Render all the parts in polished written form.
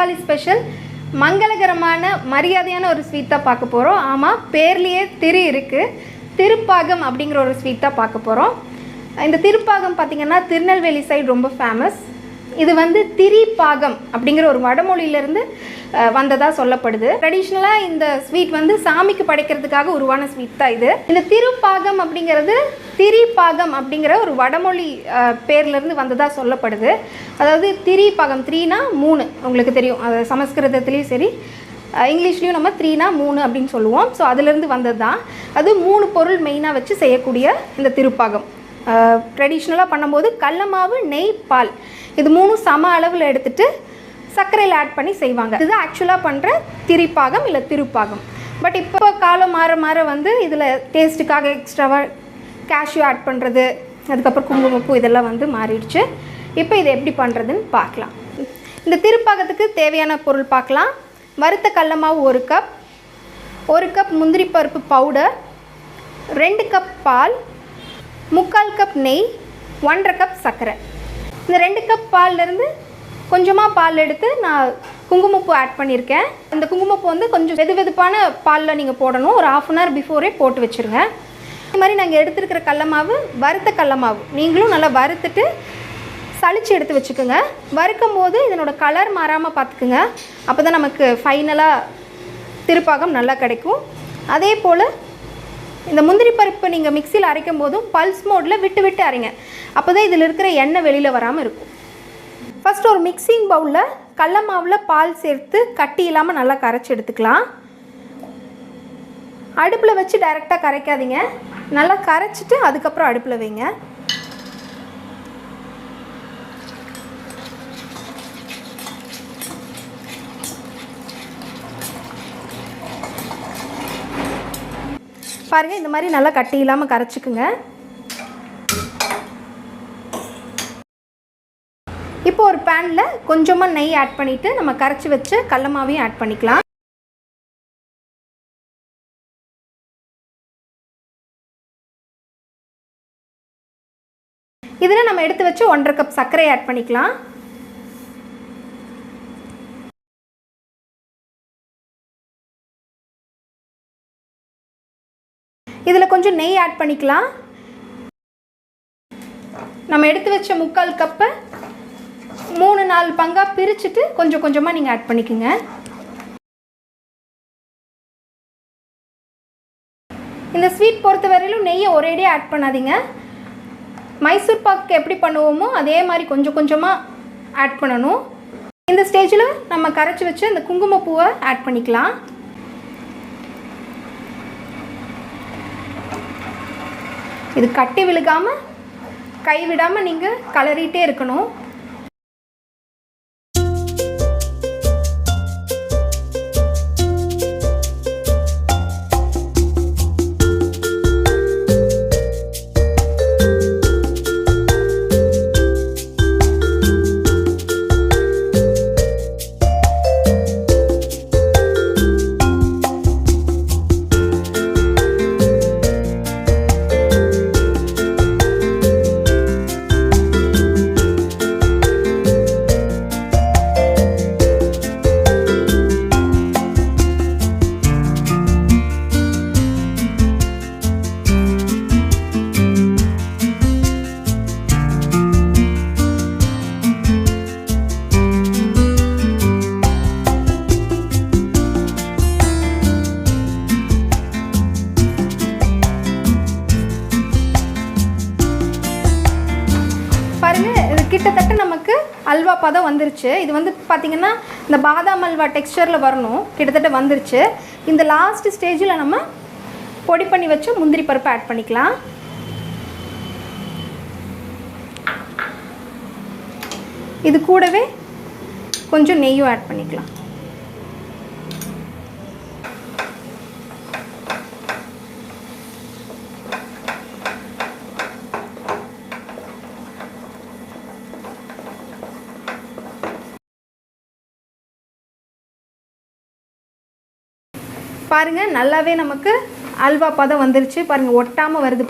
Deepavali special மங்களகரமான மரியாதையான ஒரு sweet தான் பார்க்க போகிறோம். ஆமாம், பேர்லேயே திரு இருக்குது. திருப்பாகம் அப்படிங்கிற ஒரு ஸ்வீட் தான் பார்க்க போகிறோம். இந்த திருப்பாகம் பார்த்திங்கன்னா திருநெல்வேலி சைடு ரொம்ப ஃபேமஸ். இது வந்து திரிபாகம் அப்படிங்கிற ஒரு வடமொழியிலேருந்து வந்ததாக சொல்லப்படுது. ட்ரெடிஷ்னலாக இந்த ஸ்வீட் வந்து சாமிக்கு படைக்கிறதுக்காக உருவான ஸ்வீட் தான் இது. இந்த திருப்பாகம் அப்படிங்கிறது திரிபாகம் அப்படிங்கிற ஒரு வடமொழி பேர்லேருந்து வந்ததாக சொல்லப்படுது. அதாவது திரிபாகம், 3னா 3 உங்களுக்கு தெரியும். அது சமஸ்கிருதத்துலேயும் சரி இங்கிலீஷ்லேயும் நம்ம 3னா 3 அப்படின்னு சொல்லுவோம். ஸோ அதுலேருந்து வந்தது தான். அது 3 பொருள் மெயினாக வச்சு செய்யக்கூடிய இந்த திருப்பாகம். ட்ரெடிஷ்னலாக பண்ணும்போது கடல மாவு, நெய், பால் இது 3 சம அளவில் எடுத்துகிட்டு சர்க்கரையில் ஆட் பண்ணி செய்வாங்க. இதுதான் ஆக்சுவலாக பண்ணுற திரிப்பாகம் இல்லை திருப்பாகம். பட் இப்போ காலம் மாற மாற வந்து இதில் டேஸ்ட்டுக்காக எக்ஸ்ட்ராவாக கேஷ்யூ ஆட் பண்ணுறது, அதுக்கப்புறம் குங்குமப்பூ இதெல்லாம் வந்து மாறிடுச்சு. இப்போ இதை எப்படி பண்ணுறதுன்னு பார்க்கலாம். இந்த திருப்பாகத்துக்கு தேவையான பொருள் பார்க்கலாம். வறுத்த கடல மாவு 1 கப், 1 கப் முந்திரி பருப்பு பவுடர், 2 கப் பால், 3/4 கப் நெய், 1/2 கப் சர்க்கரை. இந்த 2 கப் பால்லேருந்து கொஞ்சமாக பால் எடுத்து நான் குங்குமப்பூ ஆட் பண்ணியிருக்கேன். இந்த குங்குமப்பூ வந்து கொஞ்சம் வெதுவெதுப்பான பாலில் நீங்கள் போடணும். ஒரு 1/2 hour பிஃபோரே போட்டு வச்சுருங்க. இது மாதிரி நாங்கள் எடுத்துருக்கிற கடல மாவு வறுத்த கடல மாவு. நீங்களும் நல்லா வறுத்துட்டு சளிச்சு எடுத்து வச்சுக்கோங்க. வறுக்கும் போது இதனோட கலர் மாறாமல் பார்த்துக்குங்க. அப்போ தான் நமக்கு ஃபைனலாக திருப்பாகம் நல்லா கிடைக்கும். அதே போல் இந்த முந்திரி பருப்பை நீங்கள் மிக்சியில் அரைக்கும் போதும் பல்ஸ் மோடில் விட்டு விட்டு அரைங்க. அப்போ தான் இதில் இருக்கிற எண்ணெய் வெளியில் வராமல் இருக்கும். ஃபஸ்ட்டு ஒரு மிக்சிங் பவுலில் கடல மாவில் பால் சேர்த்து கட்டி இல்லாமல் நல்லா கரைச்சி எடுத்துக்கலாம். அடுப்பில் வச்சு டைரெக்டாக கரைக்காதீங்க. நல்லா கரைச்சிட்டு அதுக்கப்புறம் அடுப்பில் வைங்க. பாருங்கள், இந்த மாதிரி நல்லா கட்டி இல்லாமல் கரைச்சிக்குங்க. இப்போ ஒரு பேனில் கொஞ்சமாக நெய் ஆட் பண்ணிவிட்டு நம்ம கரைச்சி வச்ச கடல மாவையும் ஆட் பண்ணிக்கலாம். இதில் நம்ம எடுத்து வச்சு 1/2 கப் சர்க்கரை ஆட் பண்ணிக்கலாம். இதில் கொஞ்சம் நெய் ஆட் பண்ணிக்கலாம். நம்ம எடுத்து வச்ச 3/4 கப்பை 3-4 பங்காக பிரிச்சுட்டு கொஞ்சம் கொஞ்சமாக நீங்கள் ஆட் பண்ணிக்கோங்க. இந்த ஸ்வீட் பொறுத்த வரையிலும் நெய்யை ஒரேடியாக ஆட் பண்ணாதீங்க. மைசூர் பாக்கு எப்படி பண்ணுவோமோ அதே மாதிரி கொஞ்சம் கொஞ்சமாக ஆட் பண்ணணும். இந்த ஸ்டேஜில் நம்ம கரைச்சி வச்சு இந்த குங்குமப்பூவை ஆட் பண்ணிக்கலாம். இது கட்டி விழுகாமல் கை விடாமல் நீங்கள் கலரிட்டே இருக்கணும். கிட்டத்தட்ட நமக்கு அல்வா பதம் வந்துருச்சு. இது வந்து பார்த்திங்கன்னா இந்த பாதாம் அல்வா டெக்ஸ்சரில் வரணும். கிட்டத்தட்ட வந்துருச்சு. இந்த லாஸ்ட் ஸ்டேஜில் நம்ம பொடி பண்ணி வச்சு முந்திரி பருப்பை ஆட் பண்ணிக்கலாம். இது கூடவே கொஞ்சம் நெய்யும் ஆட் பண்ணிக்கலாம். பாருங்கள், நல்லாவே நமக்கு அல்வா பதம் வந்துருச்சு. பாருங்கள், ஒட்டாமல் வருது.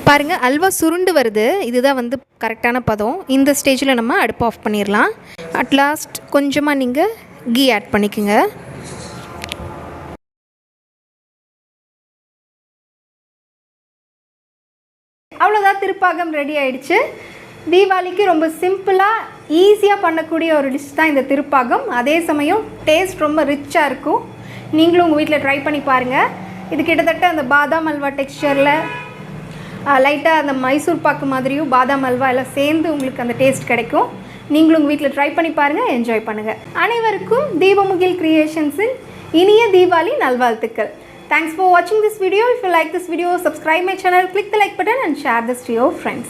பாருங்கள் அல்வா சுருண்டு வருது. இதுதான் வந்து கரெக்டான பதம். இந்த ஸ்டேஜில் நம்ம அடுப்பு ஆஃப் பண்ணிடலாம். அட் லாஸ்ட் கொஞ்சமாக நீங்கள் கீ ஆட் பண்ணிக்கோங்க. அவ்வளோதான், திருப்பாகம் ரெடி ஆகிடுச்சு. தீபாவளிக்கு ரொம்ப சிம்பிளாக ஈஸியாக பண்ணக்கூடிய ஒரு டிஷ் தான் இந்த திருப்பாகம். அதே சமயம் டேஸ்ட் ரொம்ப ரிச்சாக இருக்கும். நீங்களும் உங்கள் வீட்டில் ட்ரை பண்ணி பாருங்கள். இது கிட்டத்தட்ட அந்த பாதாம் அல்வா டெக்ஸ்சரில் லைட்டாக அந்த மைசூர் பாக்கு மாதிரியும் பாதாம் அல்வா எல்லாம் சேர்ந்து உங்களுக்கு அந்த டேஸ்ட் கிடைக்கும். நீங்களும் உங்கள் வீட்டில் ட்ரை பண்ணி பாருங்கள், என்ஜாய் பண்ணுங்கள். அனைவருக்கும் தீபமுகில் கிரியேஷன்ஸின் இனிய தீபாவளி நல்வாழ்த்துக்கள். Thanks for watching this video. If you like this video, subscribe my channel, click the like button and share this to your friends.